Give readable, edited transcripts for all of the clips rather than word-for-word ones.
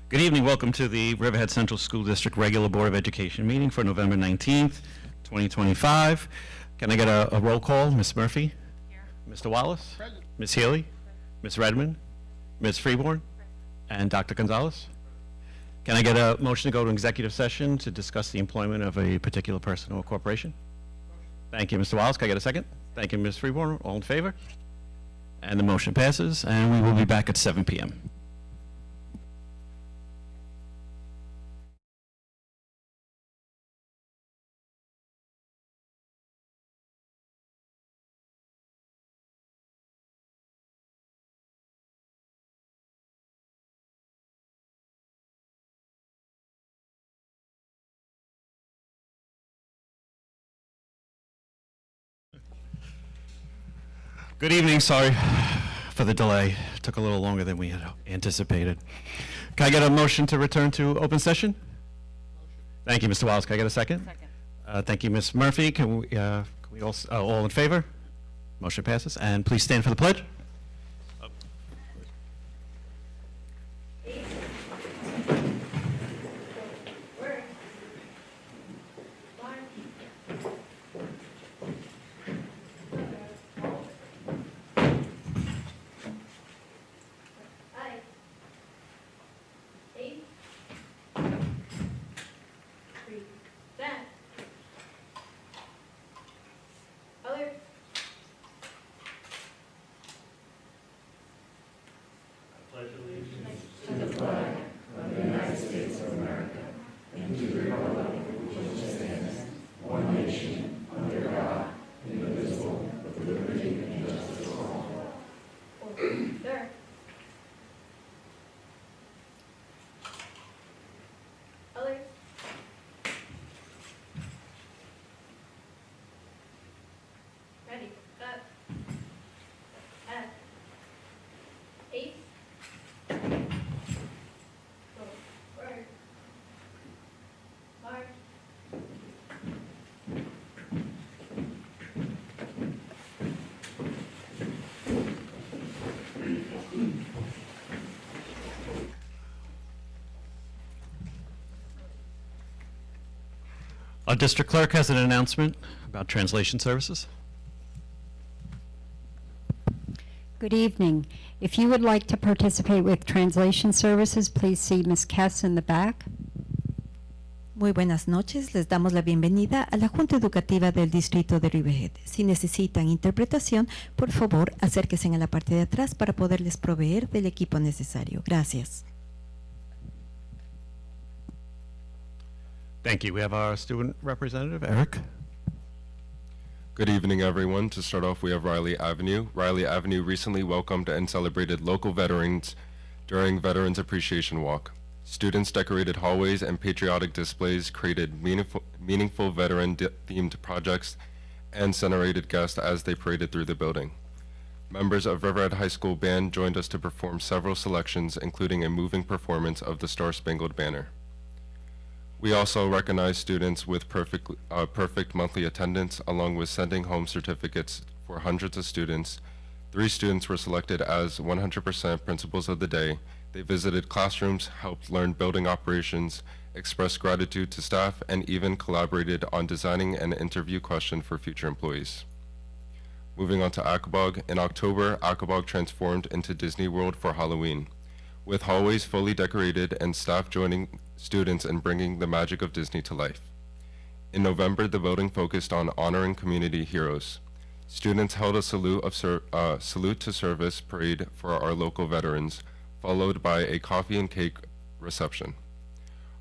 Good evening. Welcome to the Riverhead Central School District Regular Board of Education meeting for November 19th, 2025. Can I get a roll call? Ms. Murphy? Here. Mr. Wallace? Present. Ms. Healy? Ms. Redmond? Ms. Freeborn? And Dr. Gonzalez? Can I get a motion to go to executive session to discuss the employment of a particular person or corporation? Thank you, Mr. Wallace. Can I get a second? Thank you, Ms. Freeborn. All in favor? And the motion passes, and we will be back at 7 p.m. Good evening. Sorry for the delay. It took a little longer than we had anticipated. Can I get a motion to return to open session? Thank you, Mr. Wallace. Can I get a second? Second. Thank you, Ms. Murphy. Can we also, all in favor? Motion passes. And please stand for the pledge. Ready, up, at, 8, go, forward, march. Our district clerk has an announcement about translation services. Good evening. If you would like to participate with translation services, please see Ms. Kess in the back. Muy buenas noches, les damos la bienvenida a la Junta Educativa del Distrito de Riverhead. Si necesitan interpretación, por favor, acérquense a la parte de atrás para poderles proveer del equipo necesario. Gracias. Thank you. We have our student representative, Eric. Good evening, everyone. To start off, we have Riley Avenue. Riley Avenue recently welcomed and celebrated local veterans during Veterans Appreciation Walk. Students decorated hallways and patriotic displays, created meaningful veteran-themed projects, and celebrated guests as they paraded through the building. Members of Riverhead High School Band joined us to perform several selections, including a moving performance of the Star-Spangled Banner. We also recognize students with perfect monthly attendance, along with sending home certificates for hundreds of students. 3 students were selected as 100% principals of the day. They visited classrooms, helped learn building operations, expressed gratitude to staff, and even collaborated on designing an interview question for future employees. Moving on to Aquabog. In October, Aquabog transformed into Disney World for Halloween, with hallways fully decorated and staff joining students in bringing the magic of Disney to life. In November, the building focused on honoring community heroes. Students held a salute to service parade for our local veterans, followed by a coffee and cake reception.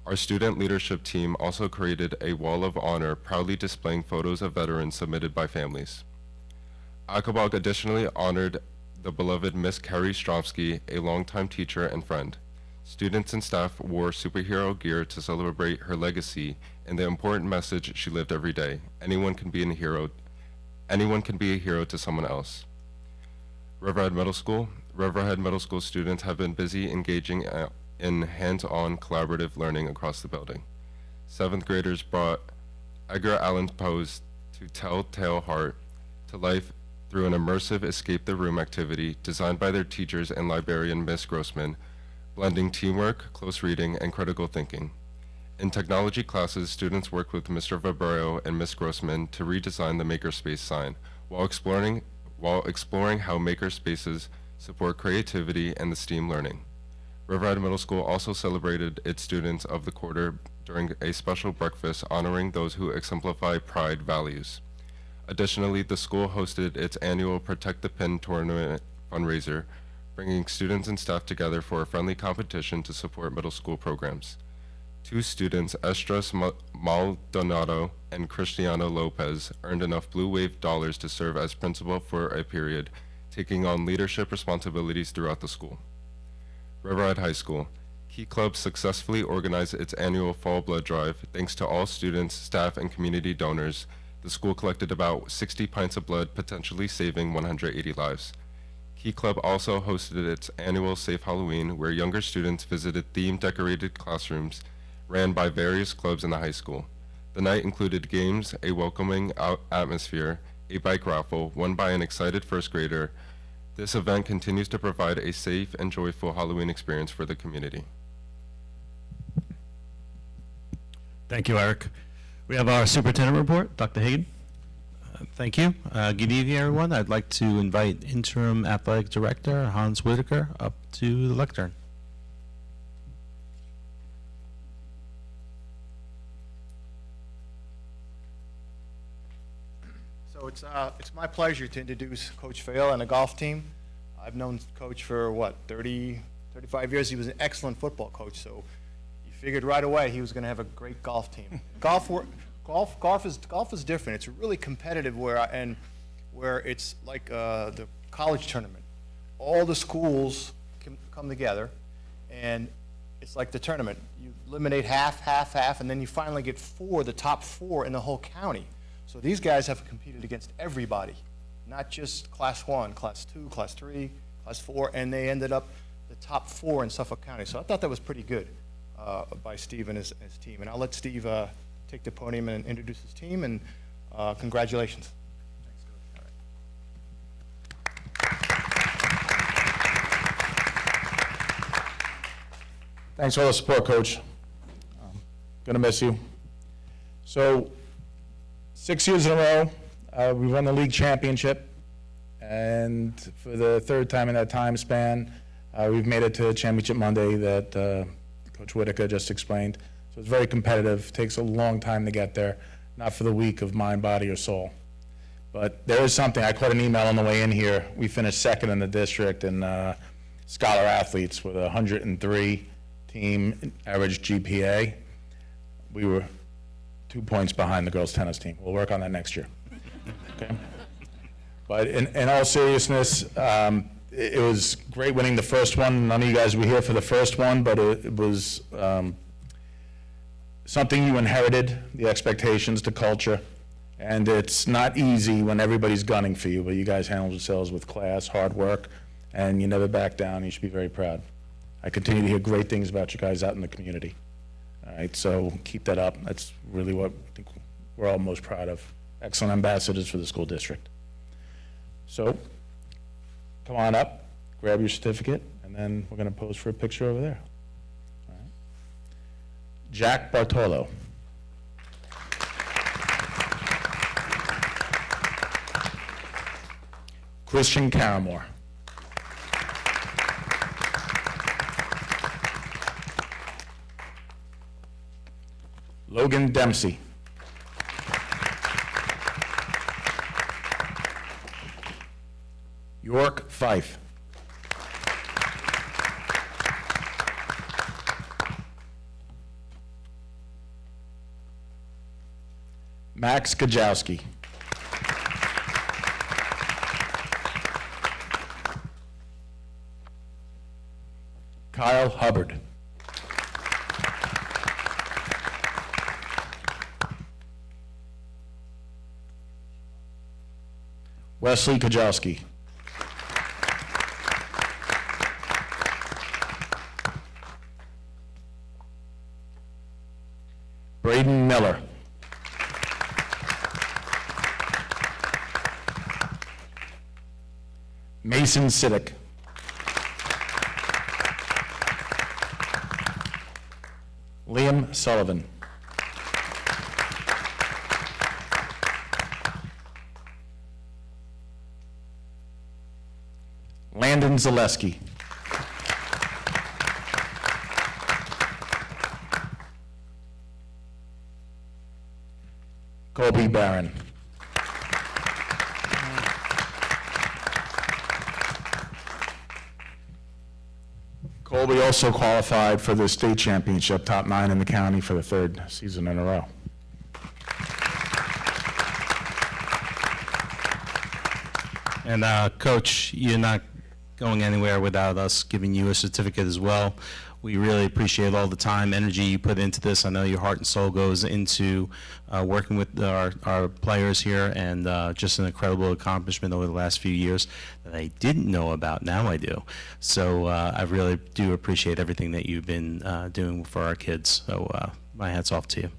Our student leadership team also created a wall of honor, proudly displaying photos of veterans submitted by families. Aquabog additionally honored the beloved Miss Carrie Stromsky, a longtime teacher and friend. Students and staff wore superhero gear to celebrate her legacy and the important message she lived every day. Anyone can be a hero to someone else. Riverhead Middle School. Riverhead Middle School students have been busy engaging in hands-on collaborative learning across the building. 7th graders brought Edgar Allan Poe's To Tell-Tale Heart to life through an immersive escape the room activity designed by their teachers and librarian Miss Grossman. blending teamwork, close reading, and critical thinking. In technology classes, students worked with Mr. Vibrio and Ms. Grossman to redesign the Makerspace sign while exploring how makerspaces support creativity and the STEAM learning. Riverhead Middle School also celebrated its students of the quarter during a special breakfast honoring those who exemplify pride values. Additionally, the school hosted its annual Protect the Pin tournament fundraiser, bringing students and staff together for a friendly competition to support middle school programs. Two students, Estras Maldonado and Cristiano Lopez, earned enough Blue Wave dollars to serve as principal for a period, taking on leadership responsibilities throughout the school. Riverhead High School. Key Club successfully organized its annual Fall Blood Drive. Thanks to all students, staff, and community donors, the school collected about 60 pints of blood, potentially saving 180 lives. Key Club also hosted its annual Safe Halloween, where younger students visited themed-decorated classrooms ran by various clubs in the high school. The night included games, a welcoming atmosphere, a bike raffle, won by an excited first grader. This event continues to provide a safe and joyful Halloween experience for the community. Thank you, Eric. We have our superintendent report, Dr. Hagan. Thank you. Good evening, everyone. I'd like to invite Interim Athletic Director Hans Whitaker up to the lectern. So it's my pleasure to introduce Coach Vail and the golf team. I've known Coach for, 35 years. He was an excellent football coach, so he figured right away he was going to have a great golf team. Golf is different. It's really competitive where it's like the college tournament. All the schools can come together, and it's like the tournament. You eliminate half, and then you finally get the top four in the whole county. So these guys have competed against everybody, not just Class 1, Class 2, Class 3, Class 4, and they ended up the top four in Suffolk County. So I thought that was pretty good by Steve and his team. And I'll let Steve take the podium and introduce his team, and congratulations. Thanks for all the support, Coach. Gonna miss you. So, 6 years in a row, we won the league championship, and for the third time in that time span, we've made it to Championship Monday that Coach Whitaker just explained. So it's very competitive, takes a long time to get there, not for the weak of mind, body, or soul. But there is something, I caught an email on the way in here. We finished second in the district in scholar athletes with a 103 team average GPA. We were 2 points behind the girls' tennis team. We'll work on that next year. Okay? But in all seriousness, it was great winning the first one. None of you guys were here for the first one, but it was something you inherited, the expectations, the culture. And it's not easy when everybody's gunning for you, but you guys handled yourselves with class, hard work, and you never back down. You should be very proud. I continue to hear great things about you guys out in the community. All right, so keep that up. That's really what I think we're all most proud of. Excellent ambassadors for the school district. So, come on up, grab your certificate, and then we're going to pose for a picture over there. All right. Jack Bartolo. Christian Caramore. Logan Dempsey. York Fife. Max Kajowski. Kyle Hubbard. Wesley Kajowski. Braden Miller. Mason Siddick. Liam Sullivan. Landon Zaleski. Colby Barron. Colby also qualified for the state championship, top 9 in the county for the 3rd season in a row. And Coach, you're not going anywhere without us giving you a certificate as well. We really appreciate all the time, energy you put into this. I know your heart and soul goes into working with our players here, and just an incredible accomplishment over the last few years that I didn't know about. Now I do. So I really do appreciate everything that you've been doing for our kids. So my hat's off to you.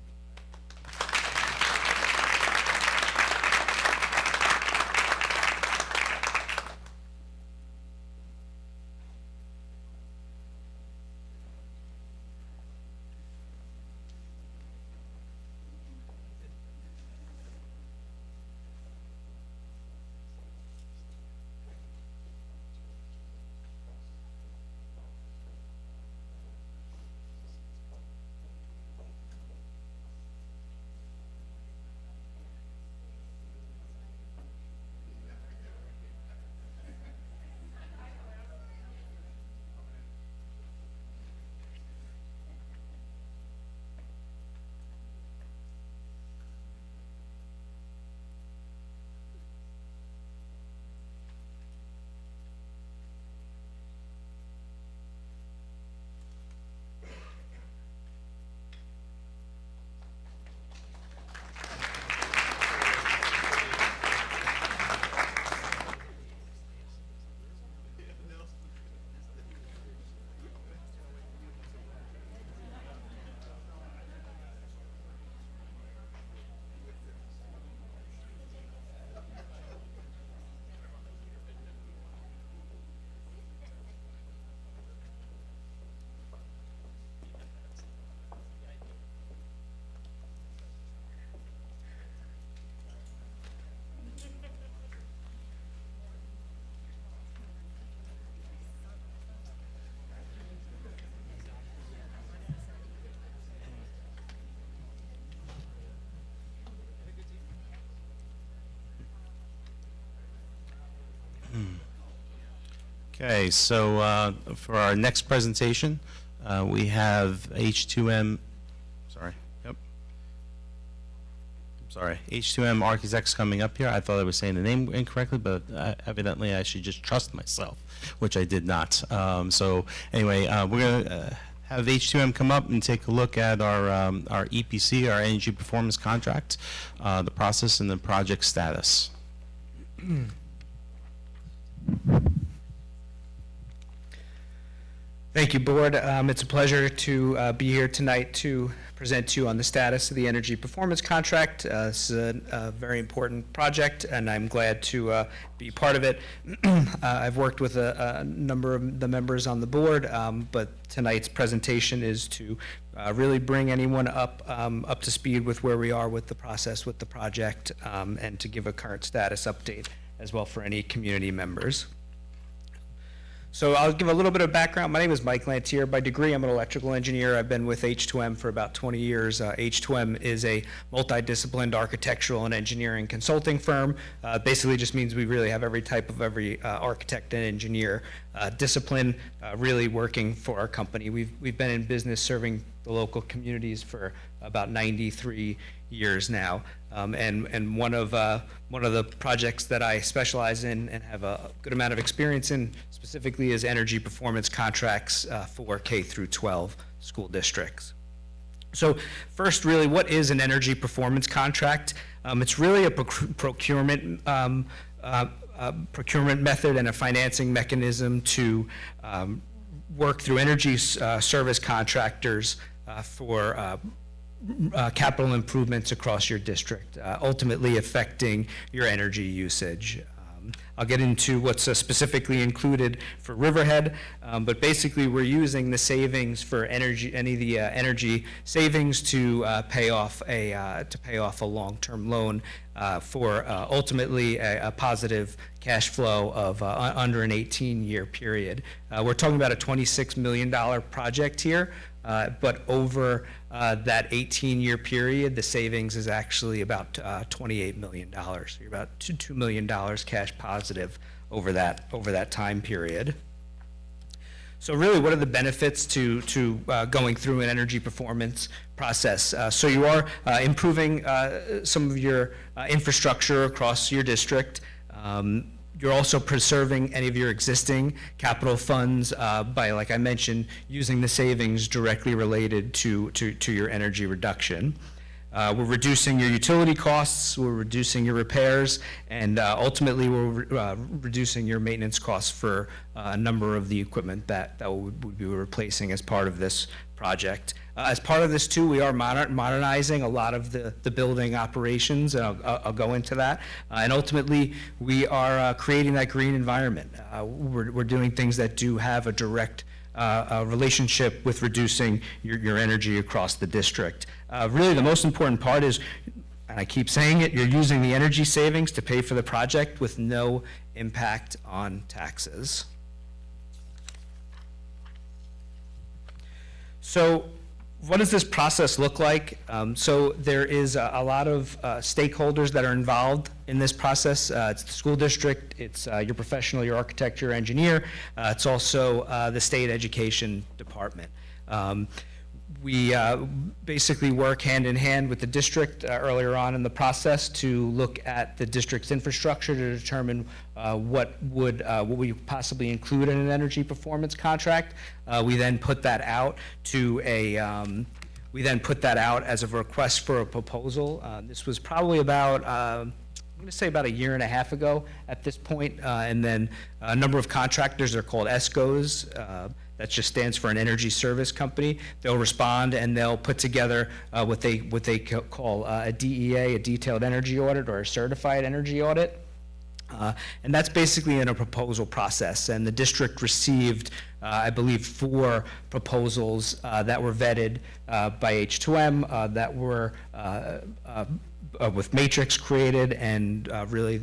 Okay, so for our next presentation, we have H2M, sorry, yep. I'm sorry, H2M Architects coming up here. I thought I was saying the name incorrectly, but evidently I should just trust myself, which I did not. So anyway, we're going to have H2M come up and take a look at our EPC, our energy performance contract, the process and the project status. Thank you, Board. It's a pleasure to be here tonight to present to you on the status of the energy performance contract. This is a very important project, and I'm glad to be part of it. I've worked with a number of the members on the board, but tonight's presentation is to really bring anyone up to speed with where we are with the process, with the project, and to give a current status update as well for any community members. So I'll give a little bit of background. My name is Mike Lantier. By degree, I'm an electrical engineer. I've been with H2M for about 20 years. H2M is a multidisciplined architectural and engineering consulting firm. Basically just means we really have every type of architect and engineer discipline really working for our company. We've been in business serving the local communities for about 93 years now. And one of the projects that I specialize in and have a good amount of experience in specifically is energy performance contracts for K through 12 school districts. So first, really, what is an energy performance contract? It's really a procurement method and a financing mechanism to work through energy service contractors for capital improvements across your district, ultimately affecting your energy usage. I'll get into what's specifically included for Riverhead, but basically we're using the savings for energy, any of the energy savings to pay off a long-term loan for ultimately a positive cash flow of under an 18-year period. We're talking about a $26 million project here, but over that 18-year period, the savings is actually about $28 million. So you're about $2 million cash positive over that time period. So really, what are the benefits to going through an energy performance process? So you are improving some of your infrastructure across your district. You're also preserving any of your existing capital funds by, like I mentioned, using the savings directly related to your energy reduction. We're reducing your utility costs, we're reducing your repairs, and ultimately we're reducing your maintenance costs for a number of the equipment that would be replacing as part of this project. As part of this too, we are modernizing a lot of the building operations, and I'll go into that. And ultimately, we are creating that green environment. We're doing things that do have a direct relationship with reducing your energy across the district. Really, the most important part is, and I keep saying it, you're using the energy savings to pay for the project with no impact on taxes. So what does this process look like? So there is a lot of stakeholders that are involved in this process. It's the school district, it's your professional, your architect, your engineer. It's also the state education department. We basically work hand in hand with the district earlier on in the process to look at the district's infrastructure to determine what we possibly include in an energy performance contract. We then put that out to as a request for a proposal. This was probably about I'm going to say about a year and a half ago at this point, and then a number of contractors are called ESCOs. That just stands for an energy service company. They'll respond and they'll put together what they call a DEA, a detailed energy audit, or a certified energy audit. And that's basically in a proposal process. And the district received, I believe, 4 proposals that were vetted by H2M that were with matrix created, and really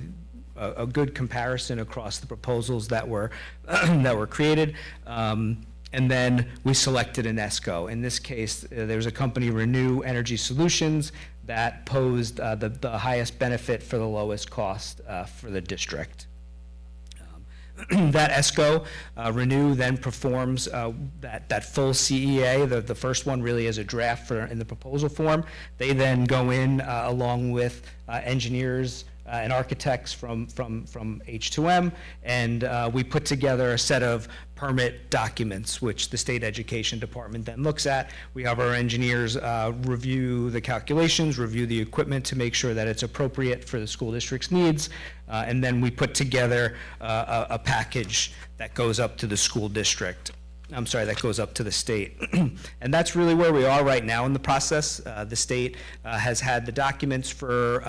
a good comparison across the proposals that were created. And then we selected an ESCO. In this case, there was a company, Renew Energy Solutions, that posed the highest benefit for the lowest cost for the district. That ESCO, Renew, then performs that full CEA. The first one really is a draft in the proposal form. They then go in along with engineers and architects from H2M, and we put together a set of permit documents, which the state education department then looks at. We have our engineers review the calculations, review the equipment to make sure that it's appropriate for the school district's needs, and then we put together a package that goes up to the school district. I'm sorry, that goes up to the state. And that's really where we are right now in the process. The state has had the documents for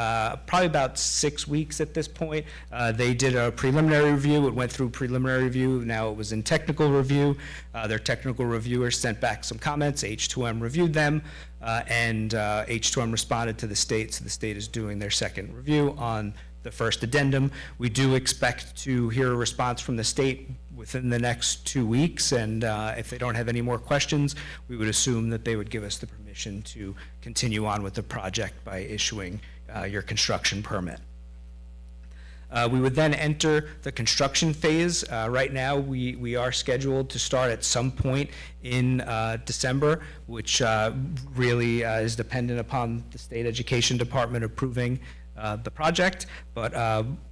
probably about 6 weeks at this point. They did a preliminary review. It went through preliminary review. Now it was in technical review. Their technical reviewers sent back some comments. H2M reviewed them, and H2M responded to the state. So the state is doing their second review on the first addendum. We do expect to hear a response from the state within the next 2 weeks, and if they don't have any more questions, we would assume that they would give us the permission to continue on with the project by issuing your construction permit. We would then enter the construction phase. Right now, we are scheduled to start at some point in December, which really is dependent upon the state education department approving the project, but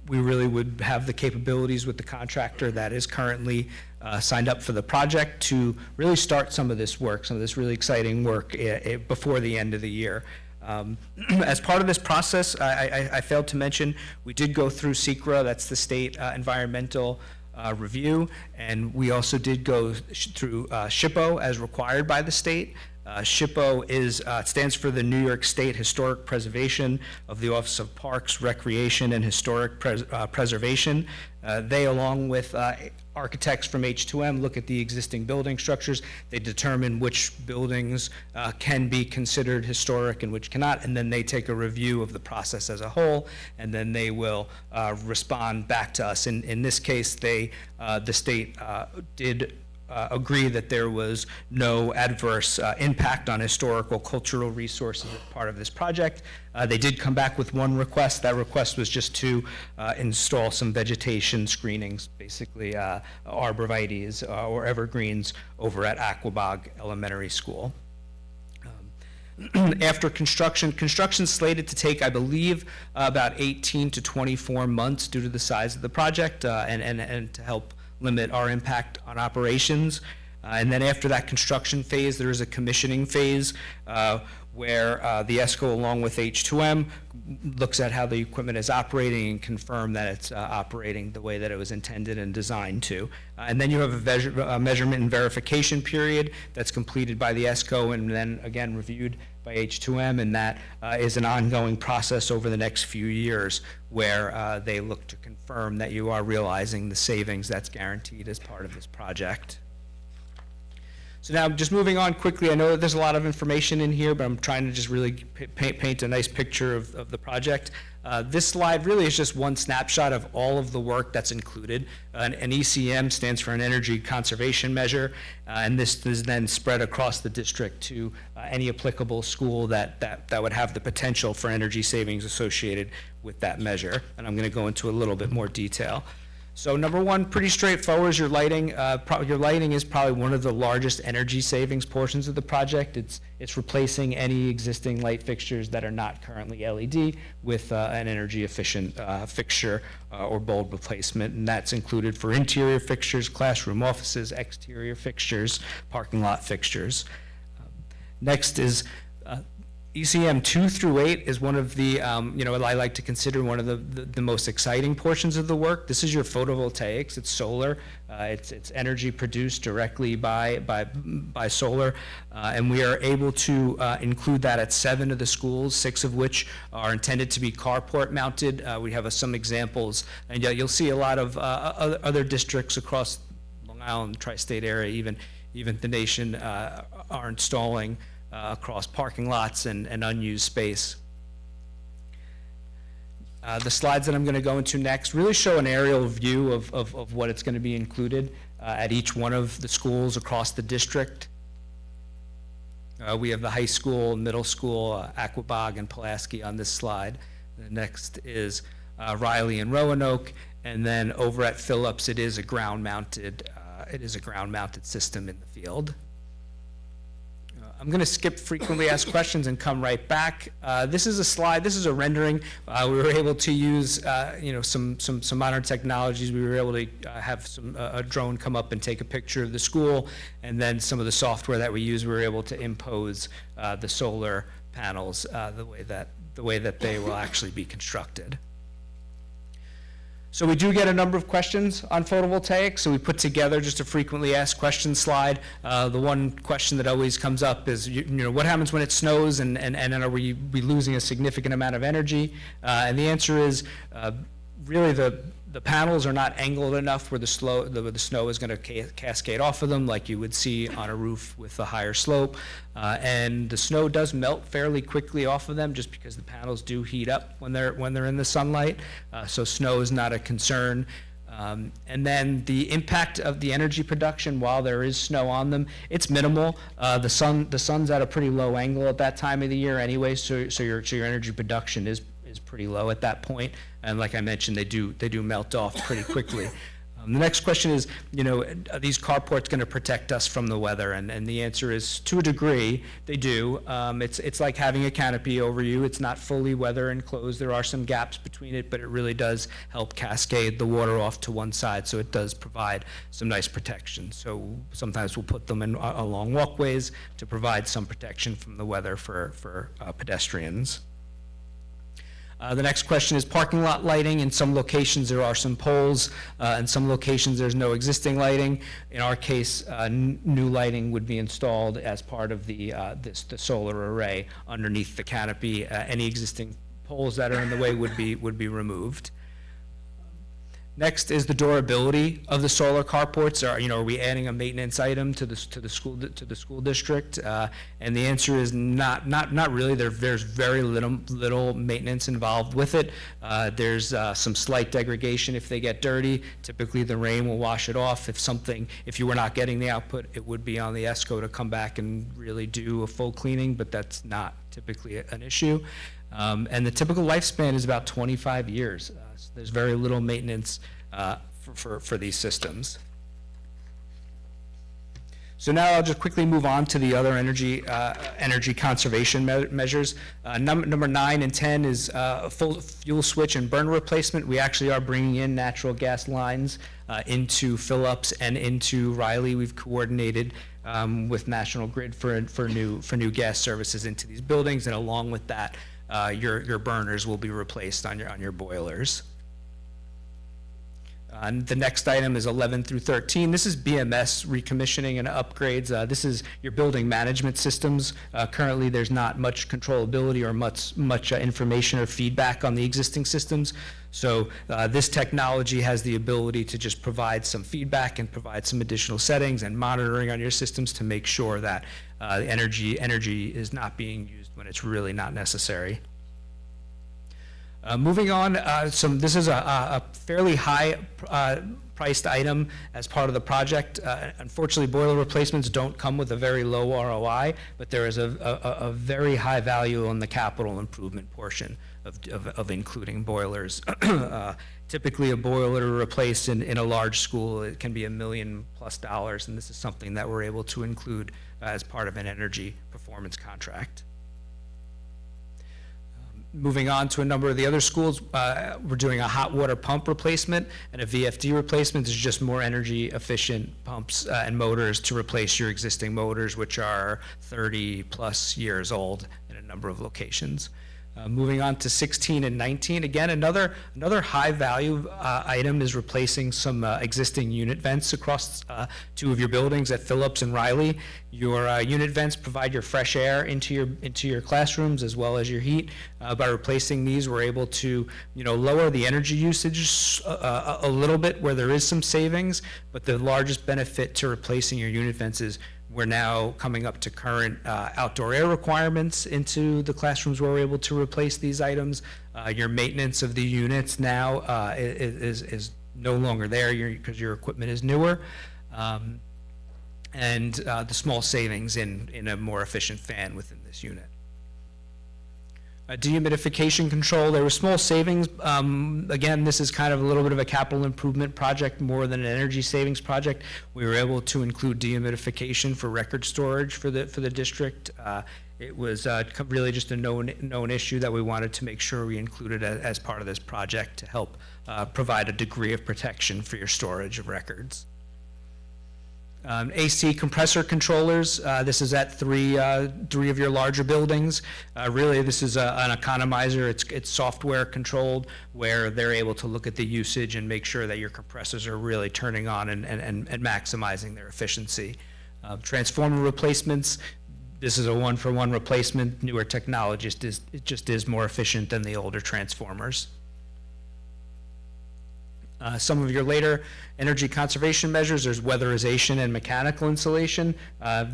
we really would have the capabilities with the contractor that is currently signed up for the project to really start some of this work, some of this really exciting work before the end of the year. As part of this process, I failed to mention, we did go through SECRA, that's the state environmental review, and we also did go through SHPO as required by the state. SHPO stands for the New York State Historic Preservation of the Office of Parks, Recreation, and Historic Preservation. They, along with architects from H2M, look at the existing building structures. They determine which buildings can be considered historic and which cannot, and then they take a review of the process as a whole, and then they will respond back to us. In this case, the state did agree that there was no adverse impact on historical cultural resources as part of this project. They did come back with one request. That request was just to install some vegetation screenings, basically arborvitaes or evergreens over at Aquabog Elementary School. After construction's slated to take, I believe, about 18 to 24 months due to the size of the project and to help limit our impact on operations. And then after that construction phase, there is a commissioning phase where the ESCO, along with H2M, looks at how the equipment is operating and confirm that it's operating the way that it was intended and designed to. And then you have a measurement and verification period that's completed by the ESCO and then again reviewed by H2M, and that is an ongoing process over the next few years where they look to confirm that you are realizing the savings that's guaranteed as part of this project. So now, just moving on quickly, I know that there's a lot of information in here, but I'm trying to just really paint a nice picture of the project. This slide really is just one snapshot of all of the work that's included. An ECM stands for an energy conservation measure, and this is then spread across the district to any applicable school that would have the potential for energy savings associated with that measure. And I'm going to go into a little bit more detail. So number one, pretty straightforward, your lighting. Your lighting is probably one of the largest energy savings portions of the project. It's replacing any existing light fixtures that are not currently LED with an energy efficient fixture or bulb replacement, and that's included for interior fixtures, classroom offices, exterior fixtures, parking lot fixtures. Next is ECM 2 through 8 is one of the, I like to consider one of the most exciting portions of the work. This is your photovoltaics. It's solar. It's energy produced directly by solar, and we are able to include that at 7 of the schools, 6 of which are intended to be carport mounted. We have some examples, and you'll see a lot of other districts across Long Island, tri-state area, even the nation, are installing across parking lots and unused space. The slides that I'm going to go into next really show an aerial view of what it's going to be included at each one of the schools across the district. We have the high school, middle school, Aquabog and Pulaski on this slide. The next is Riley and Roanoke, and then over at Phillips, it is a ground-mounted system in the field. I'm going to skip frequently asked questions and come right back. This is a slide. This is a rendering. We were able to use, some modern technologies. We were able to have a drone come up and take a picture of the school, and then some of the software that we use, we were able to impose the solar panels the way that they will actually be constructed. So we do get a number of questions on photovoltaics, so we put together just a frequently asked questions slide. The one question that always comes up is, what happens when it snows, and are we losing a significant amount of energy? And the answer is, really the panels are not angled enough where the snow is going to cascade off of them like you would see on a roof with a higher slope. And the snow does melt fairly quickly off of them just because the panels do heat up when they're in the sunlight. So snow is not a concern. And then the impact of the energy production while there is snow on them, it's minimal. The sun's at a pretty low angle at that time of the year anyway, so your energy production is pretty low at that point. And like I mentioned, they do melt off pretty quickly. The next question is, are these carports going to protect us from the weather? And the answer is, to a degree, they do. It's like having a canopy over you. It's not fully weather enclosed. There are some gaps between it, but it really does help cascade the water off to one side, so it does provide some nice protection. So sometimes we'll put them in along walkways to provide some protection from the weather for pedestrians. The next question is parking lot lighting. In some locations, there are some poles. In some locations, there's no existing lighting. In our case, new lighting would be installed as part of the solar array underneath the canopy. Any existing poles that are in the way would be removed. Next is the durability of the solar carports. Are we adding a maintenance item to the school district? And the answer is not really. There's very little maintenance involved with it. There's some slight degradation if they get dirty. Typically, the rain will wash it off. If you were not getting the output, it would be on the ESCO to come back and really do a full cleaning, but that's not typically an issue. And the typical lifespan is about 25 years. So there's very little maintenance for these systems. So now I'll just quickly move on to the other energy conservation measures. Number 9 and 10 is full fuel switch and burner replacement. We actually are bringing in natural gas lines into Phillips and into Riley. We've coordinated with National Grid for new gas services into these buildings, and along with that, your burners will be replaced on your boilers. The next item is 11 through 13. This is BMS recommissioning and upgrades. This is your building management systems. Currently, there's not much controllability or much information or feedback on the existing systems. So this technology has the ability to just provide some feedback and provide some additional settings and monitoring on your systems to make sure that energy is not being used when it's really not necessary. Moving on, this is a fairly high priced item as part of the project. Unfortunately, boiler replacements don't come with a very low ROI, but there is a very high value on the capital improvement portion of including boilers. Typically, a boiler to replace in a large school, it can be $1 million+, and this is something that we're able to include as part of an energy performance contract. Moving on to a number of the other schools, we're doing a hot water pump replacement and a VFD replacement. This is just more energy efficient pumps and motors to replace your existing motors, which are 30+ years old in a number of locations. Moving on to 16 and 19, again, another high value item is replacing some existing unit vents across 2 of your buildings at Phillips and Riley. Your unit vents provide your fresh air into your classrooms as well as your heat. By replacing these, we're able to lower the energy usage a little bit where there is some savings, but the largest benefit to replacing your unit vents is we're now coming up to current outdoor air requirements into the classrooms where we're able to replace these items. Your maintenance of the units now is no longer there because your equipment is newer. And the small savings in a more efficient fan within this unit. Dehumidification control, there were small savings. Again, this is kind of a little bit of a capital improvement project more than an energy savings project. We were able to include dehumidification for record storage for the district. It was really just a known issue that we wanted to make sure we included as part of this project to help provide a degree of protection for your storage of records. AC compressor controllers, this is at three of your larger buildings. Really, this is an economizer. It's software controlled where they're able to look at the usage and make sure that your compressors are really turning on and maximizing their efficiency. Transformer replacements, this is a one-for-one replacement. Newer technology just is more efficient than the older transformers. Some of your later energy conservation measures, there's weatherization and mechanical insulation.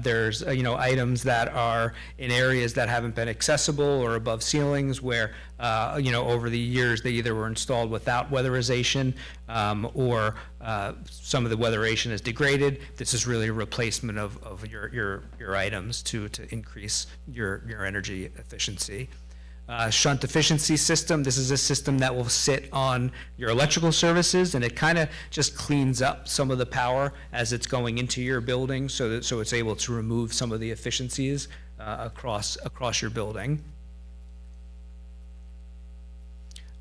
There's items that are in areas that haven't been accessible or above ceilings where over the years they either were installed without weatherization or some of the weatherization is degraded. This is really a replacement of your items to increase your energy efficiency. Shunt efficiency system. This is a system that will sit on your electrical services, and it kind of just cleans up some of the power as it's going into your building, so it's able to remove some of the efficiencies across your building.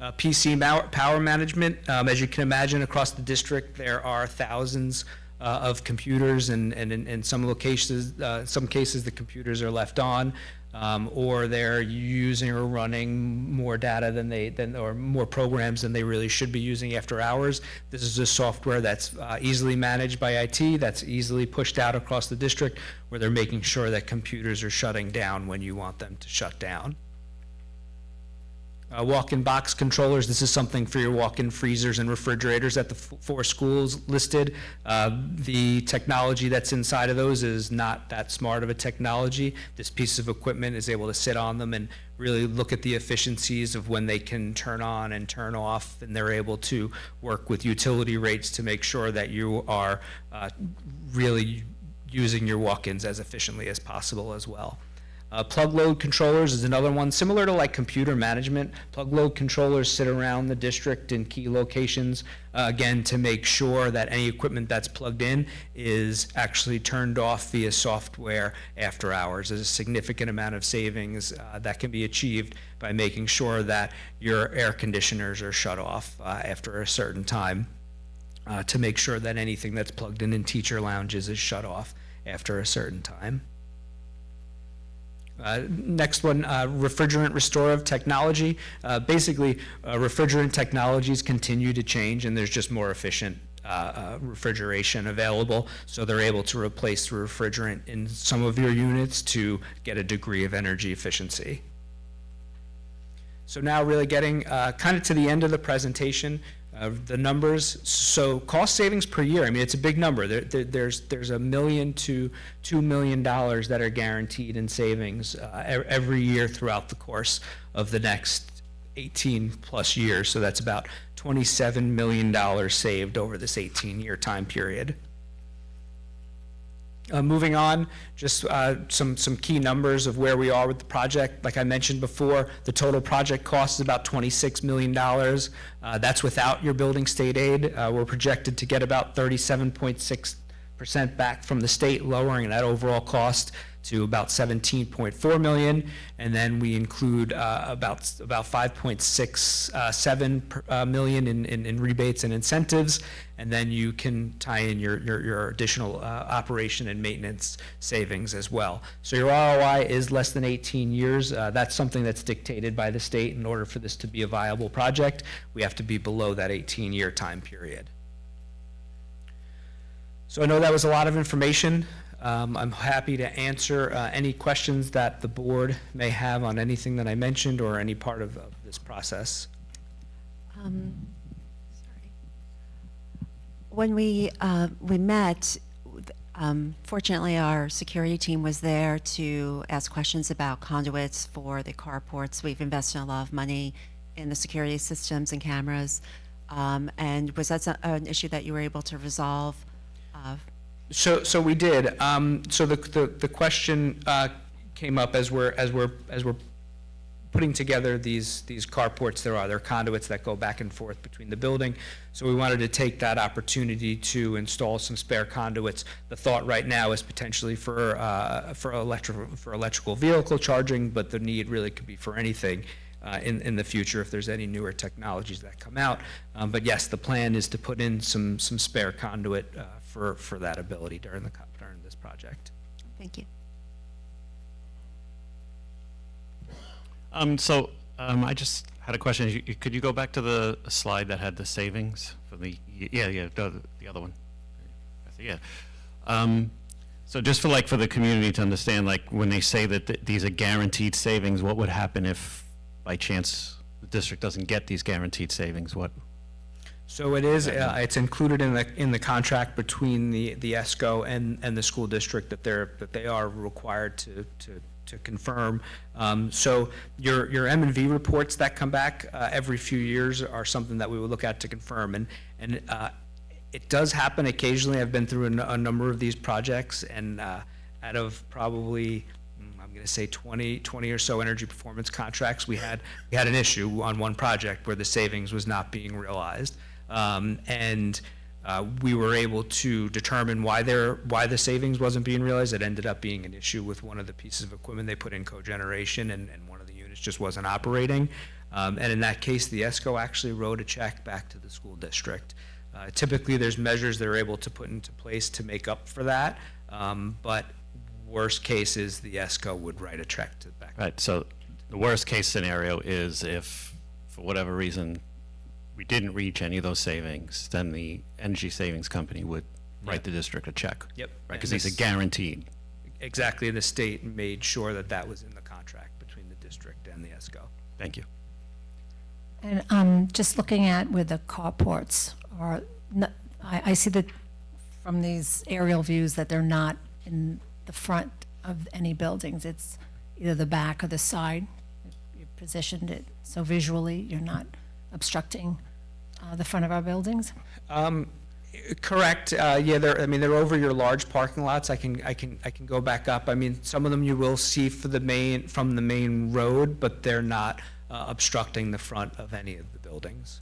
PC power management. As you can imagine, across the district, there are thousands of computers, and in some cases, the computers are left on. or they're using or running more data or more programs than they really should be using after hours. This is a software that's easily managed by IT, that's easily pushed out across the district, where they're making sure that computers are shutting down when you want them to shut down. Walk-in box controllers, this is something for your walk-in freezers and refrigerators at the 4 schools listed. The technology that's inside of those is not that smart of a technology. This piece of equipment is able to sit on them and really look at the efficiencies of when they can turn on and turn off, and they're able to work with utility rates to make sure that you are really using your walk-ins as efficiently as possible as well. Plug load controllers is another one, similar to like computer management. Plug load controllers sit around the district in key locations, again, to make sure that any equipment that's plugged in is actually turned off via software after hours. There's a significant amount of savings that can be achieved by making sure that your air conditioners are shut off after a certain time, to make sure that anything that's plugged in teacher lounges is shut off after a certain time. Next one, refrigerant restorative technology. Basically, refrigerant technologies continue to change, and there's just more efficient refrigeration available, so they're able to replace the refrigerant in some of your units to get a degree of energy efficiency. So now really getting kind of to the end of the presentation, the numbers. So cost savings per year, I mean, it's a big number. There's $1 million to $2 million that are guaranteed in savings every year throughout the course of the next 18 plus years. So that's about $27 million saved over this 18-year time period. Moving on, just some key numbers of where we are with the project. Like I mentioned before, the total project cost is about $26 million. That's without your building state aid. We're projected to get about 37.6% back from the state, lowering that overall cost to about 17.4 million, and then we include about 5.67 million in rebates and incentives, and then you can tie in your additional operation and maintenance savings as well. So your ROI is less than 18 years. That's something that's dictated by the state. In order for this to be a viable project, we have to be below that 18-year time period. So I know that was a lot of information. I'm happy to answer any questions that the board may have on anything that I mentioned or any part of this process. Sorry. When we met, fortunately our security team was there to ask questions about conduits for the carports. We've invested a lot of money in the security systems and cameras. And was that an issue that you were able to resolve? So we did. So the question came up as we're putting together these carports. There are conduits that go back and forth between the building. So we wanted to take that opportunity to install some spare conduits. The thought right now is potentially for electrical vehicle charging, but the need really could be for anything in the future if there's any newer technologies that come out. But yes, the plan is to put in some spare conduit for that ability during this project. Thank you. I just had a question. Could you go back to the slide that had the savings for the other one? Yeah. So just for the community to understand, like when they say that these are guaranteed savings, what would happen if by chance the district doesn't get these guaranteed savings? What? So it is. It's included in the contract between the ESCO and the school district that they are required to confirm. So your M&V reports that come back every few years are something that we would look at to confirm. And it does happen occasionally. I've been through a number of these projects, and out of probably, I'm going to say 20 or so energy performance contracts, we had an issue on one project where the savings was not being realized. We were able to determine why the savings wasn't being realized. It ended up being an issue with one of the pieces of equipment they put in cogeneration, and one of the units just wasn't operating. And in that case, the ESCO actually wrote a check back to the school district. Typically, there's measures they're able to put into place to make up for that. But Worst case is the ESCO would write a check to the back. Right, so the worst case scenario is if, for whatever reason, we didn't reach any of those savings, then the energy savings company would write the district a check. Yep. Right, because And these are this- guaranteed. Exactly, the state made sure that that was in the contract between the district and the ESCO. Thank you. And just looking at where the carports are, I see that from these aerial views that they're not in the front of any buildings. It's either the back or the side. You positioned it so visually you're not obstructing the front of our buildings. Correct. Yeah, they're over your large parking lots. I can go back up. I mean, some of them you will see from the main road, but they're not obstructing the front of any of the buildings.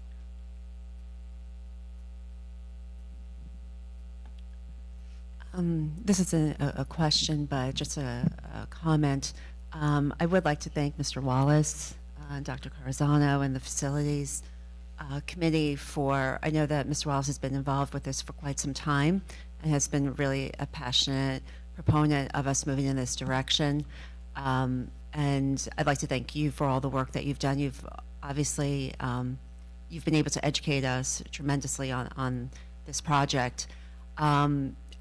This is a question, but just a comment. I would like to thank Mr. Wallace, Dr. Carazano, and the facilities committee for, I know that Mr. Wallace has been involved with this for quite some time and has been really a passionate proponent of us moving in this direction. And I'd like to thank you for all the work that you've done. You've obviously, you've been able to educate us tremendously on this project.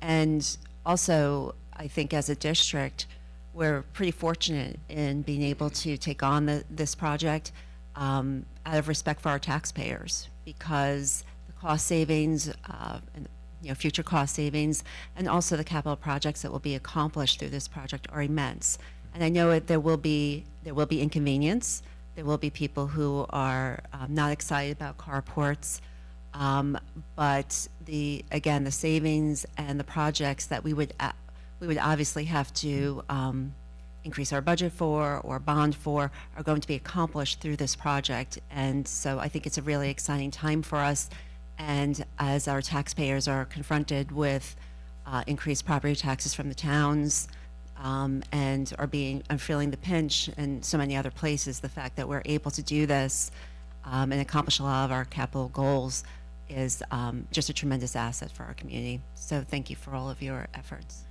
And also, I think as a district, we're pretty fortunate in being able to take on this project out of respect for our taxpayers, because the cost savings, and future cost savings, and also the capital projects that will be accomplished through this project are immense. And I know there will be inconvenience. There will be people who are not excited about carports. But the savings and the projects that we would obviously have to increase our budget for or bond for are going to be accomplished through this project. And so I think it's a really exciting time for us. And as our taxpayers are confronted with increased property taxes from the towns, and are feeling the pinch in so many other places, the fact that we're able to do this and accomplish a lot of our capital goals is just a tremendous asset for our community. So thank you for all of your efforts.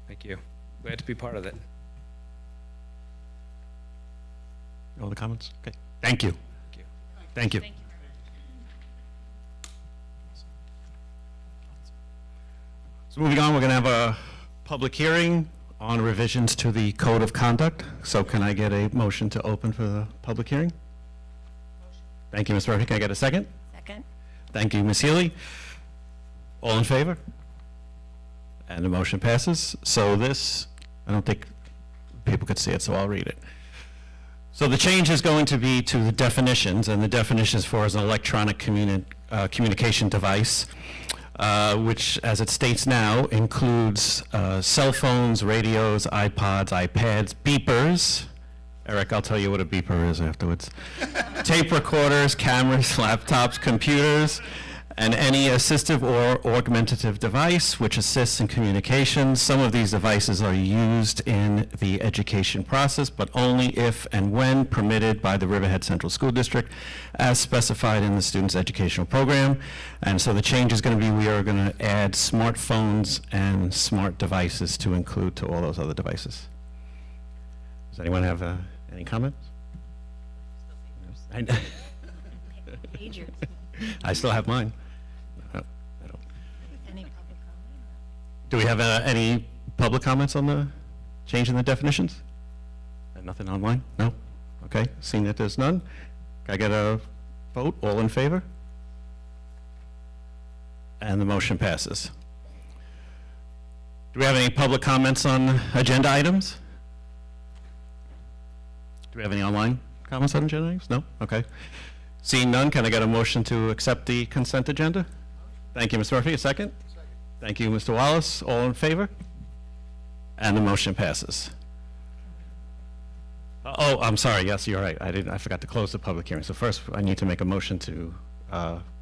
Thank you. Glad to be part of it. All the comments? Okay. Thank you. Thank you. So moving on, we're going to have a public hearing on revisions to the Code of Conduct. So can I get a motion to open for the public hearing? Thank you, Ms. Murphy. Can I get a second? Second. Thank you, Ms. Healy. All in favor? And the motion passes. So this, I don't think people could see it, so I'll read it. So the change is going to be to the definitions, and the definitions for is an electronic communication device, which, as it states now, includes cell phones, radios, iPods, iPads, beepers. Eric, I'll tell you what a beeper is afterwards. Tape recorders, cameras, laptops, computers, and any assistive or augmentative device which assists in communications. Some of these devices are used in the education process, but only if and when permitted by the Riverhead Central School District as specified in the student's educational program. And so the change is going to be, we are going to add smartphones and smart devices to include to all those other devices. Does anyone have any comments? I know. I still have mine. No, I don't. Any public comment? Do we have any public comments on the change in the definitions? Nothing online? No? Okay, seeing that there's none, can I get a vote? All in favor? And the motion passes. Do we have any public comments on agenda items? Do we have any online comments on agenda items? No? Okay. Seeing none, can I get a motion to accept the consent agenda? Thank you, Ms. Murphy. A second? Second. Thank you, Mr. Wallace. All in favor? And the motion passes. Oh, I'm sorry. Yes, you're right. I forgot to close the public hearing. So first, I need to make a motion to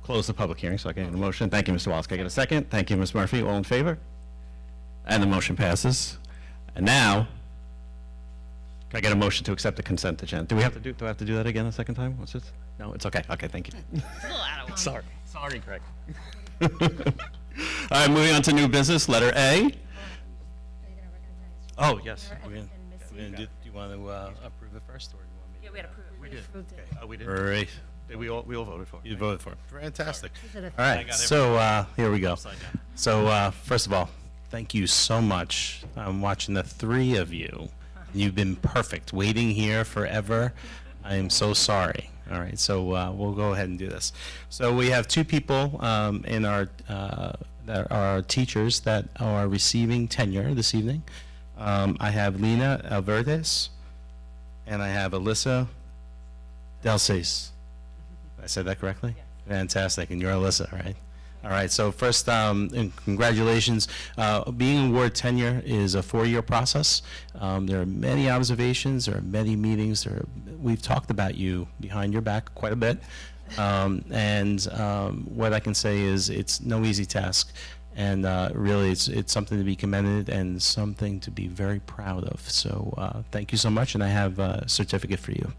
close the public hearing. So I can get a motion. Thank you, Mr. Wallace. Can I get a second? Thank you, Ms. Murphy. All in favor? And the motion passes. And now, can I get a motion to accept the consent agenda? Do I have to do that again a second time? What's this? No, it's okay. Okay, thank you. Sorry, Craig. All right, moving on to new business, letter A. Oh, yes. And- We're gonna- and Missy. we're gonna do you want to approve it first, or do you want me to? Yeah, we had approved. We did. Approved it. Oh, we did? Great. We all voted for it. You voted for it. Fantastic. Is it a- All right, so here we go. Upside down. So first of all, thank you so much. I'm watching the three of you. You've been perfect, waiting here forever. I am so sorry. All right, so we'll go ahead and do this. So we have two people in our that are teachers that are receiving tenure this evening. I have Lena Alverdes, and I have Alyssa Delces. I said that correctly? Fantastic, and you're Alyssa, right? All right, so first, and congratulations. Being awarded tenure is a 4-year process. There are many observations, there are many meetings, we've talked about you behind your back quite a bit. What I can say is it's no easy task. And really, it's something to be commended and something to be very proud of. So thank you so much, and I have a certificate for you.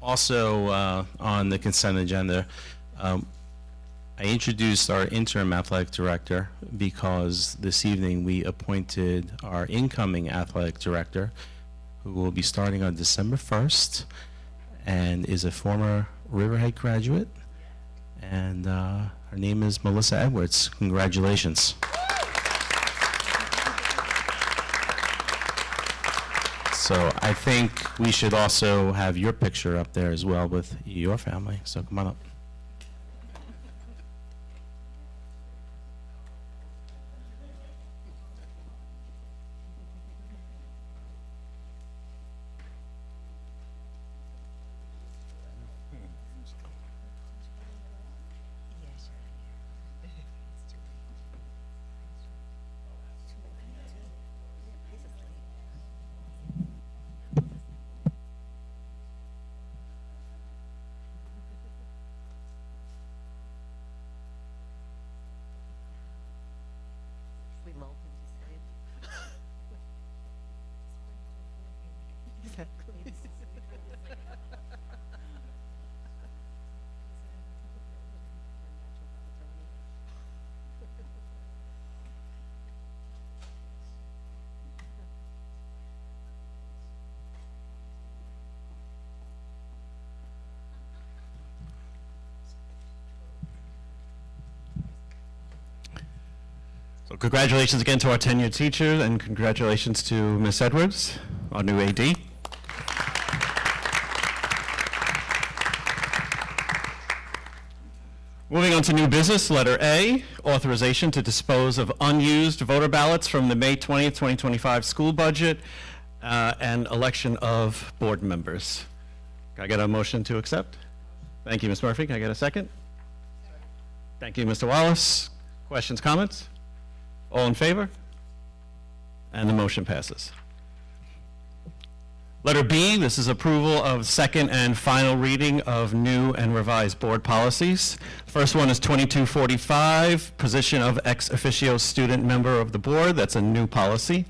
Also, on the consent agenda, I introduced our interim athletic director because this evening we appointed our incoming athletic director, who will be starting on December 1st and is a former Riverhead graduate. And her name is Melissa Edwards. Congratulations. So I think we should also have your picture up there as well with your family. So come on up. So congratulations again to our tenured teachers, and congratulations to Ms. Edwards, our new AD. Moving on to new business, letter A, authorization to dispose of unused voter ballots from the May 20th, 2025 school budget and election of board members. Can I get a motion to accept? Thank you, Ms. Murphy. Can I get a second? Thank you, Mr. Wallace. Questions, comments? All in favor? And the motion passes. Letter B, this is approval of second and final reading of new and revised board policies. First one is 2245, position of ex officio student member of the board. That's a new policy.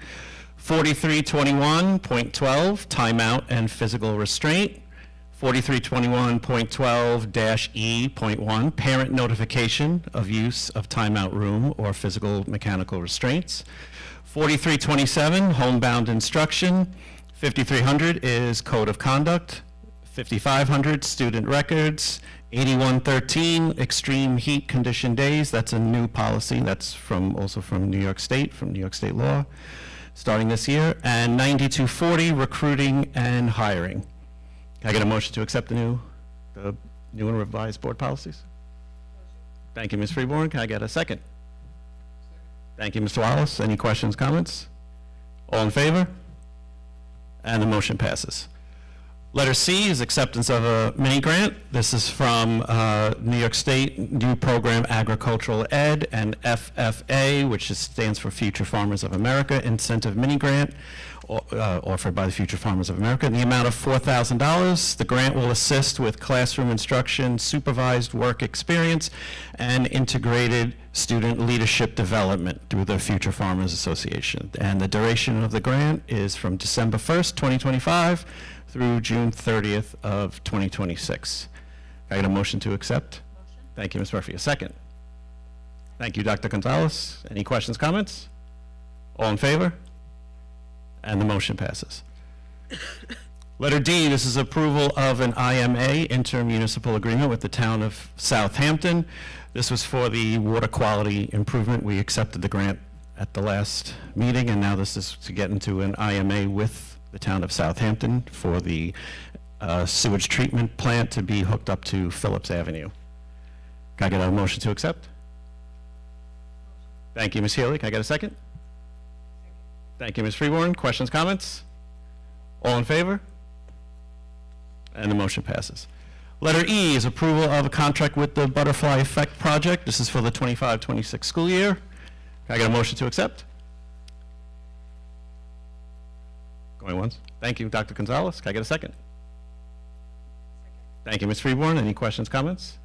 4321.12, timeout and physical restraint. 4321.12-E.1, parent notification of use of timeout room or physical mechanical restraints. 4327, homebound instruction. 5300 is Code of Conduct. 5500, Student Records. 8113, Extreme Heat Condition Days. That's a new policy. That's also from New York State law, starting this year. And 9240, Recruiting and Hiring. Can I get a motion to accept the new and revised board policies? Thank you, Ms. Freeborn. Can I get a second? Thank you, Mr. Wallace. Any questions, comments? All in favor? And the motion passes. Letter C is acceptance of a mini grant. This is from New York State new program Agricultural Ed and FFA, which stands for Future Farmers of America Incentive Mini Grant, offered by the Future Farmers of America in the amount of $4,000. The grant will assist with classroom instruction, supervised work experience, and integrated student leadership development through the Future Farmers Association. And the duration of the grant is from December 1st, 2025 through June 30th of 2026. Can I get a motion to accept? Motion. Thank you, Ms. Murphy. A second. Thank you, Dr. Gonzalez. Any questions, comments? All in favor? And the motion passes. Letter D, this is approval of an IMA, intermunicipal agreement with the town of Southampton. This was for the water quality improvement. We accepted the grant at the last meeting, and now this is to get into an IMA with the town of Southampton for the sewage treatment plant to be hooked up to Phillips Avenue. Can I get a motion to accept? Thank you, Ms. Healy. Can I get a second? Thank you, Ms. Freeborn. Questions, comments? All in favor? And the motion passes. Letter E is approval of a contract with the Butterfly Effect Project. This is for the 25-26 school year. Can I get a motion to accept? Going once. Thank you, Dr. Gonzalez. Can I get a second? Thank you, Ms. Freeborn. Any questions, comments?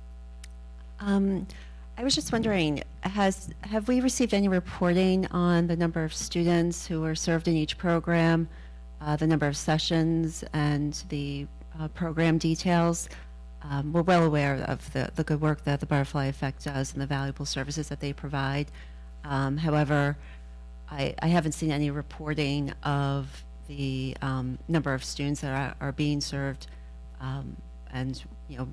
I was just wondering, have we received any reporting on the number of students who are served in each program, the number of sessions, and the program details? We're well aware of the good work that the Butterfly Effect does and the valuable services that they provide. However, I haven't seen any reporting of the number of students that are being served, and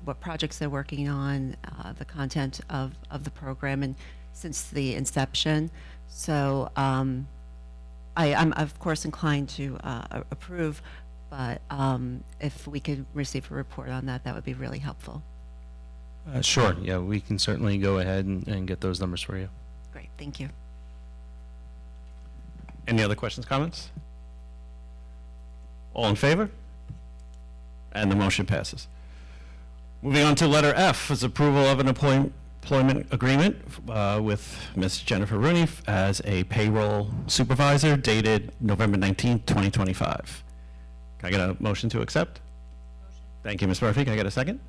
what projects they're working on, the content of the program, and since the inception. So I'm of course inclined to approve, but if we could receive a report on that, that would be really helpful. Sure, yeah, we can certainly go ahead and get those numbers for you. Great, thank you. Any other questions, comments? All in favor? And the motion passes. Moving on to letter F is approval of an employment agreement with Ms. Jennifer Rooney as a payroll supervisor dated November 19th, 2025. Can I get a motion to accept? Motion. Thank you, Ms. Murphy. Can I get a second?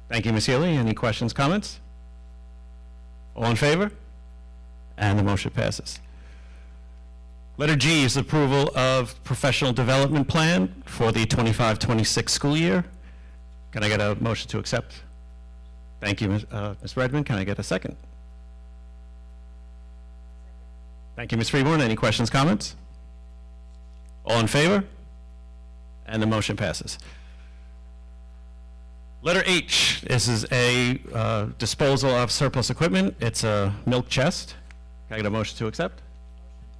Thank you, Ms. Healy. Any questions, comments? All in favor? And the motion passes. Letter G is approval of professional development plan for the 25-26 school year. Can I get a motion to accept? Thank you, Ms. Redmond. Can I get a second? Thank you, Ms. Freeborn. Any questions, comments? All in favor? And the motion passes. Letter H, this is a disposal of surplus equipment. It's a milk chest. Can I get a motion to accept?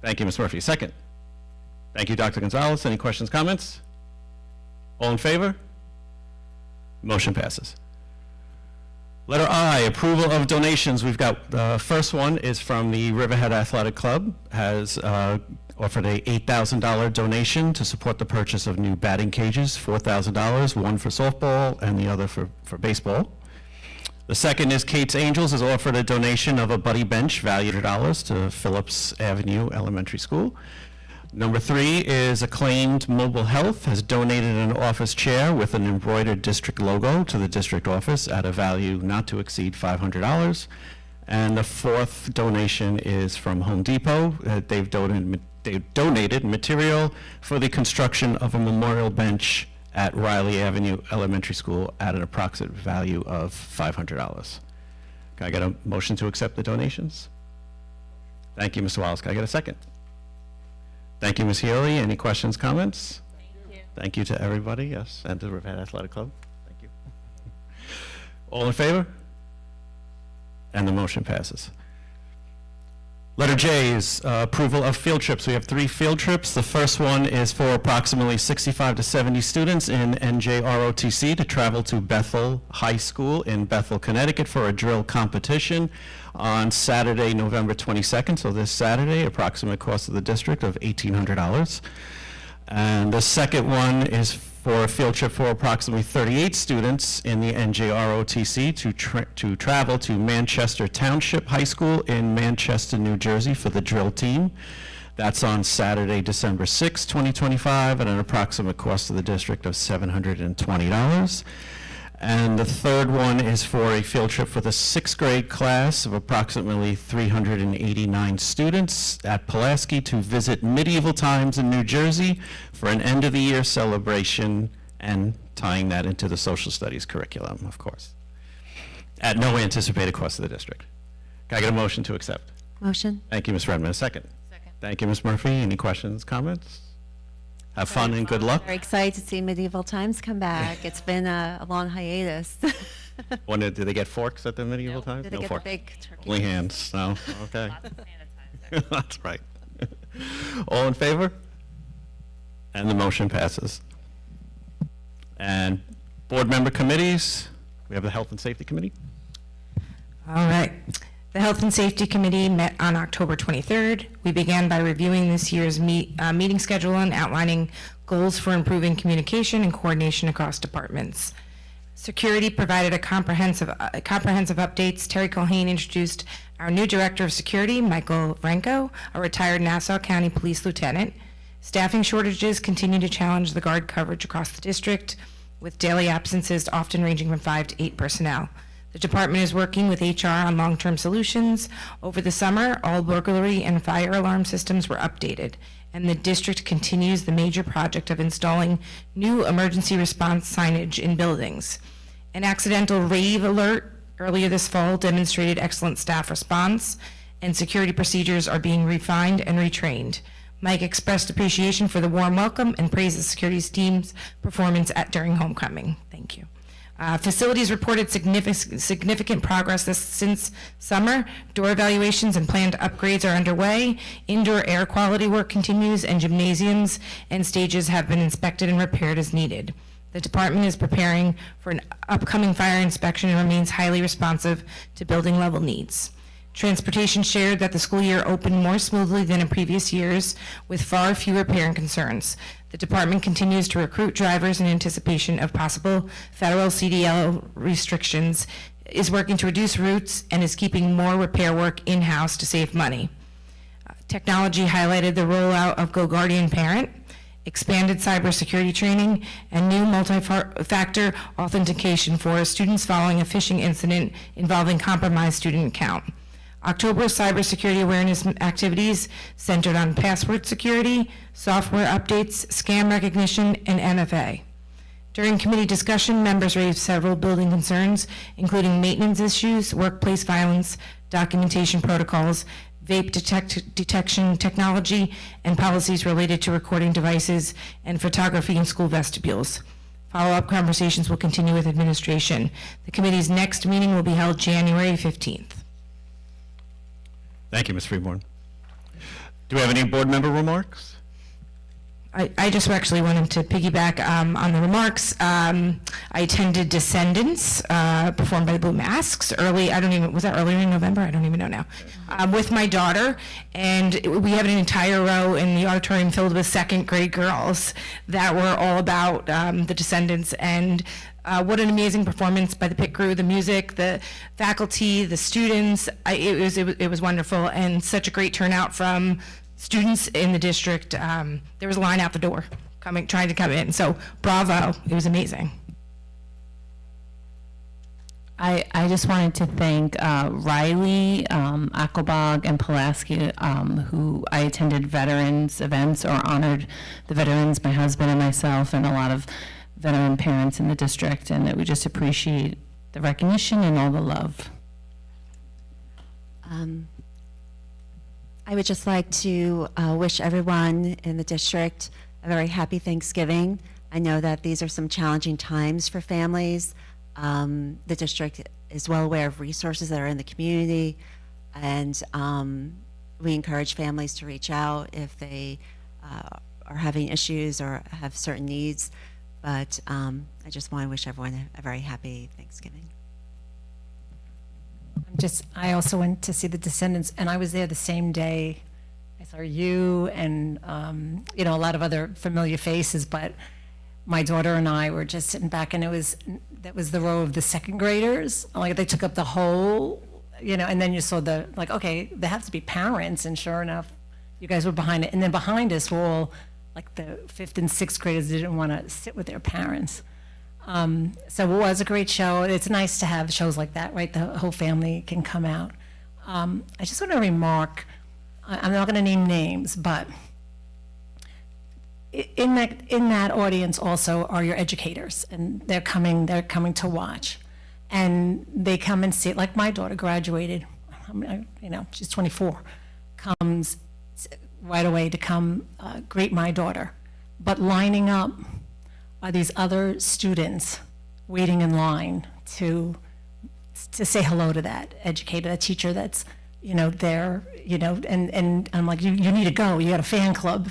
Thank you, Ms. Murphy. Second. Thank you, Dr. Gonzalez. Any questions, comments? All in favor? Motion passes. Letter I, approval of donations. We've got, the first one is from the Riverhead Athletic Club, has offered a $8,000 donation to support the purchase of new batting cages, $4,000, one for softball and the other for baseball. The second is Kate's Angels has offered a donation of a buddy bench valued at $1 to Phillips Avenue Elementary School. Number 3 is Acclaimed Mobile Health has donated an office chair with an embroidered district logo to the district office at a value not to exceed $500. And the fourth donation is from Home Depot. They've donated material for the construction of a memorial bench at Riley Avenue Elementary School at an approximate value of $500. Can I get a motion to accept the donations? Thank you, Mr. Wallace. Can I get a second? Thank you, Ms. Healy. Any questions, comments? Thank you to everybody, yes, and to the Riverhead Athletic Club. Thank you. All in favor? And the motion passes. Letter J is approval of field trips. We have 3 field trips. The first one is for approximately 65 to 70 students in NJROTC to travel to Bethel High School in Bethel, Connecticut for a drill competition on Saturday, November 22nd. So this Saturday, approximate cost of the district of $1,800. And the second one is for a field trip for approximately 38 students in the NJROTC to travel to Manchester Township High School in Manchester, New Jersey for the drill team. That's on Saturday, December 6, 2025, at an approximate cost to the district of $720. And the third one is for a field trip for the 6th grade class of approximately 389 students at Pulaski to visit medieval times in New Jersey for an end-of-the-year celebration, and tying that into the social studies curriculum, of course, at no anticipated cost to the district. Can I get a motion to accept? Motion? Thank you, Ms. Redmond. A second? Second. Thank you, Ms. Murphy. Any questions, comments? Have fun and good luck. Very excited to see medieval times come back. It's been a long hiatus. Did they get forks at the medieval times? Did they No get forks. the big turkey? Only hands, no, okay. That's right. All in favor? And the motion passes. And board member committees, we have the Health and Safety Committee. All right. The Health and Safety Committee met on October 23rd. We began by reviewing this year's meeting schedule and outlining goals for improving communication and coordination across departments. Security provided a comprehensive updates. Terry Culhane introduced our new Director of Security, Michael Franco, a retired Nassau County Police Lieutenant. Staffing shortages continue to challenge the guard coverage across the district, with daily absences often ranging from 5 to 8 personnel. The department is working with HR on long-term solutions. Over the summer, all burglary and fire alarm systems were updated, and the district continues the major project of installing new emergency response signage in buildings. An accidental rave alert earlier this fall demonstrated excellent staff response, and security procedures are being refined and retrained. Mike expressed appreciation for the warm welcome and praised the security team's performance during homecoming. Thank you. Facilities reported significant progress since summer. Door evaluations and planned upgrades are underway. Indoor air quality work continues, and gymnasiums and stages have been inspected and repaired as needed. The department is preparing for an upcoming fire inspection and remains highly responsive to building level needs. Transportation shared that the school year opened more smoothly than in previous years, with far fewer parent concerns. The department continues to recruit drivers in anticipation of possible federal CDL restrictions, is working to reduce routes, and is keeping more repair work in-house to save money. Technology highlighted the rollout of Go Guardian Parent, expanded cybersecurity training, and new multi-factor authentication for students following a phishing incident involving compromised student account. October's cybersecurity awareness activities centered on password security, software updates, scam recognition, and MFA. During committee discussion, members raised several building concerns, including maintenance issues, workplace violence, documentation protocols, vape detection technology, and policies related to recording devices and photography in school vestibules. Follow-up conversations will continue with administration. The committee's next meeting will be held January 15th. Thank you, Ms. Freeborn. Do we have any board member remarks? I just actually wanted to piggyback on the remarks. I attended Descendants, performed by the Blue Masks, was that earlier in November? I don't even know now. With my daughter, and we have an entire row in the auditorium filled with 2nd grade girls that were all about the Descendants, and what an amazing performance by the pit crew, the music, the faculty, the students. It was wonderful, and such a great turnout from students in the district. There was a line out the door trying to come in. So bravo, it was amazing. I just wanted to thank Riley, Ackelbog, and Pulaski, who I attended veterans events or honored the veterans, my husband and myself, and a lot of veteran parents in the district, and that we just appreciate the recognition and all the love. I would just like to wish everyone in the district a very happy Thanksgiving. I know that these are some challenging times for families. The district is well aware of resources that are in the community, and we encourage families to reach out if they are having issues or have certain needs. But I just want to wish everyone a very happy Thanksgiving. I also went to see the Descendants, and I was there the same day. I saw you and, you know, a lot of other familiar faces, but my daughter and I were just sitting back, and that was the row of the second graders. Like, they took up the whole, you know, and then you saw okay, there have to be parents, and sure enough, you guys were behind it. And then behind us were all, like, the fifth and sixth graders didn't want to sit with their parents. So it was a great show. It's nice to have shows like that, right? The whole family can come out. I just want to remark, I'm not going to name names, but in that audience also are your educators, and they're coming to watch, and they come and see, like my daughter graduated, you know, she's 24, comes right away to come greet my daughter, but lining up are these other students waiting in line to say hello to that educator, that teacher that's, you know, there, you know, and I'm like, you need to go, you got a fan club,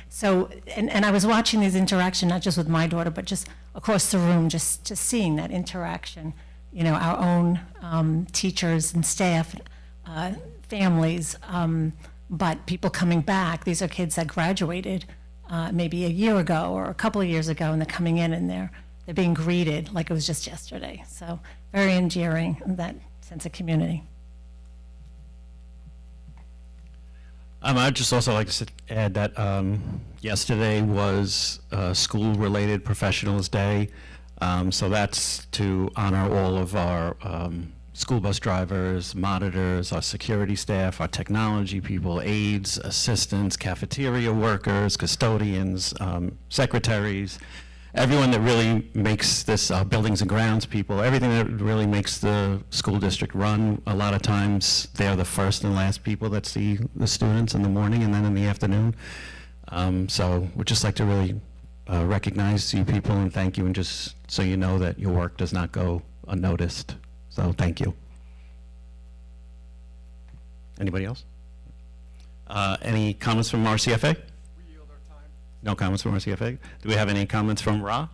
so, and I was watching these interaction, not just with my daughter, but just across the room, just seeing that interaction, you know, our own teachers and staff, families, but people coming back. These are kids that graduated maybe a year ago or a couple of years ago, and they're coming in and they're being greeted like it was just yesterday. So very endearing, that sense of community. I'd just also like to add that yesterday was School-Related Professionals Day, so that's to honor all of our school bus drivers, monitors, our security staff, our technology people, aides, assistants, cafeteria workers, custodians, secretaries, everyone that really makes this, buildings and grounds people, everything that really makes the school district run. A lot of times they're the first and last people that see the students in the morning and then in the afternoon. So we'd just like to really recognize you people and thank you, and just so you know that your work does not go unnoticed. So thank you. Anybody else? Any comments from RCFA? We yield our time. No comments from RCFA? Do we have any comments from RA?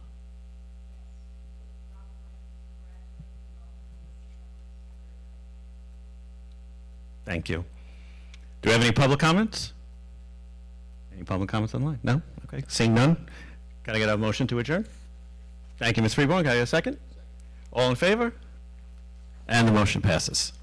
Thank you. Do we have any public comments? Any public comments online? No? Okay, seeing none. Can I get a motion to adjourn? Thank you, Ms. Freeborn. Can I get a second? All in favor? And the motion passes.